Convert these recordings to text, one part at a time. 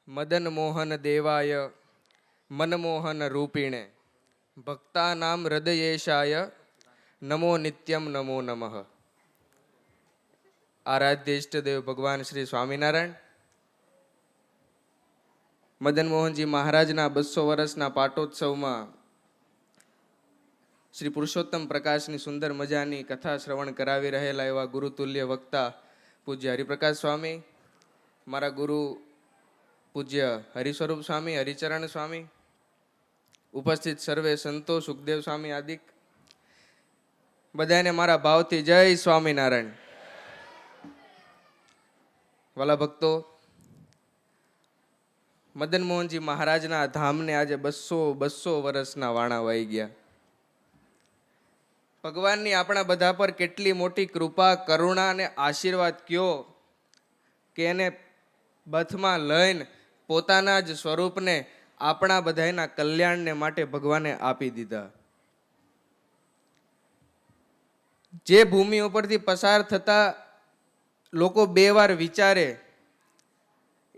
મદન મોહન દેવાય મનમોહન રૂપિણે ભક્તાનામ હૃદયેશાય નમો નિત્યમ નમો નમઃ. આરાધ્ય ઇષ્ટદેવ ભગવાન શ્રી સ્વામિનારાયણ મદન મોહનજી મહારાજના 200 વર્ષના પાટોત્સવમાં શ્રી પુરુષોત્તમ પ્રકાશની સુંદર મજાની કથા શ્રવણ કરાવી રહેલા એવા ગુરુતુલ્ય વક્તા પૂજ્ય હરિપ્રકાશ સ્વામી, મારા ગુરુ પૂજ્ય હરિસ્વરૂપ સ્વામી, હરિચરણ સ્વામી, ઉપસ્થિત સર્વે સંતો, સુખદેવ સ્વામી આદિક બધાને મારા ભાવથી જય સ્વામિનારાયણ. વાલા ભક્તો, મદન મોહનજી મહારાજના ધામને આજે 200 વર્ષના વાણા વાઈ ગયા. ભગવાનની આપણા બધા પર કેટલી મોટી કૃપા, કરુણા અને આશીર્વાદ કયો કે એને બથમાં લઈને પોતાના જ સ્વરૂપને આપણા બધાના કલ્યાણને માટે ભગવાને આપી દીધા. જે ભૂમિ ઉપરથી પસાર થતા લોકો 2 વાર વિચારે,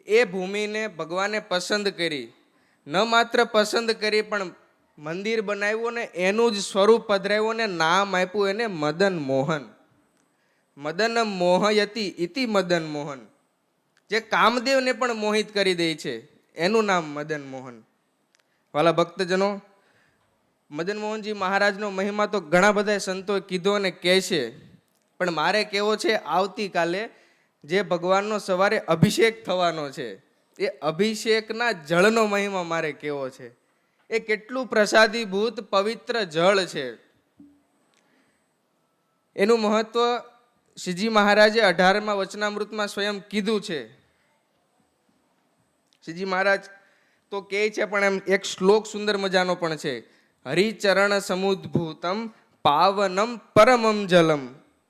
એ ભૂમિને ભગવાને પસંદ કરી. ન માત્ર પસંદ કરી પણ મંદિર બનાવ્યું ને એનું જ સ્વરૂપ પધરાવ્યું ને નામ આપ્યું એને મદન મોહન. મદન મોહયતિ ઇતિ મદન મોહન. જે કામદેવને પણ મોહિત કરી દે છે એનું નામ મદન મોહન. વાલા ભક્તજનો, મદન મોહનજી મહારાજનો મહિમા તો ઘણા બધા સંતોએ કીધો અને કહે છે, પણ મારે કહેવો છે આવતીકાલે જે ભગવાનનો સવારે અભિષેક થવાનો છે એ અભિષેકના જળનો મહિમા મારે કહેવો છે. એ કેટલું પ્રસાદીભૂત પવિત્ર જળ છે. એનું મહત્વ શ્રીજી મહારાજે 18મા વચનામૃતમાં સ્વયં કીધું છે. શ્રીજી મહારાજ તો કહે છે, પણ એમ એક શ્લોક સુંદર મજાનો પણ છે. હરિચરણ સમુદ્ભૂતમ પાવનમ પરમમ જલમ.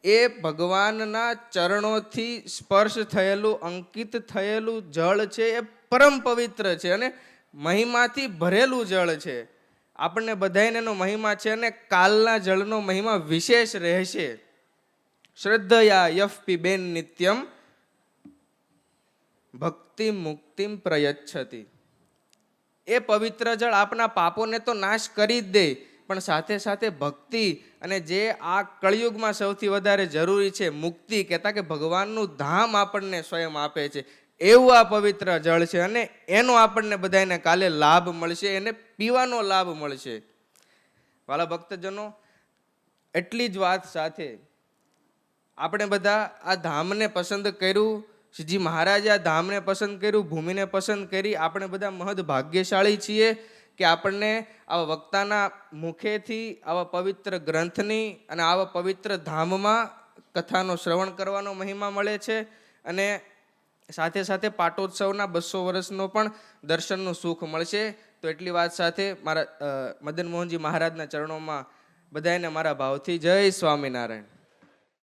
એ ભગવાનના ચરણોથી સ્પર્શ થયેલું, અંકિત થયેલું જળ છે. એ પરમ પવિત્ર છે અને મહિમાથી ભરેલું જળ છે. આપણને બધાને એનો મહિમા છે અને કાલના જળનો મહિમા વિશેષ રહેશે. શ્રદ્ધયા યફ પીબેન નિત્યમ ભક્તિ મુક્તિમ પ્રયચ્છતિ. એ પવિત્ર જળ આપણા પાપોને તો નાશ કરી જ દે, પણ સાથે સાથે ભક્તિ અને જે આ કળિયુગમાં સૌથી વધારે જરૂરી છે મુક્તિ, કહેતા કે ભગવાનનું ધામ આપણને સ્વયં આપે છે, એવું આ પવિત્ર જળ છે અને એનો આપણને બધાને કાલે લાભ મળશે, એને પીવાનો લાભ મળશે. વાલા ભક્તજનો, એટલી જ વાત સાથે આપણે બધા આ ધામને પસંદ કર્યું. શ્રીજી મહારાજે આ ધામને પસંદ કર્યું, ભૂમિને પસંદ કરી. આપણે બધા મહદ ભાગ્યશાળી છીએ કે આપણને આવા વક્તાના મુખેથી આવા પવિત્ર ગ્રંથની અને આવા પવિત્ર ધામમાં કથાનો શ્રવણ કરવાનો મહિમા મળે છે અને સાથે સાથે પાટોત્સવના 200 વર્ષનો પણ દર્શનનું સુખ મળશે. તો એટલી વાત સાથે મારા મદન મોહનજી મહારાજના ચરણોમાં બધાને મારા ભાવથી જય સ્વામિનારાયણ.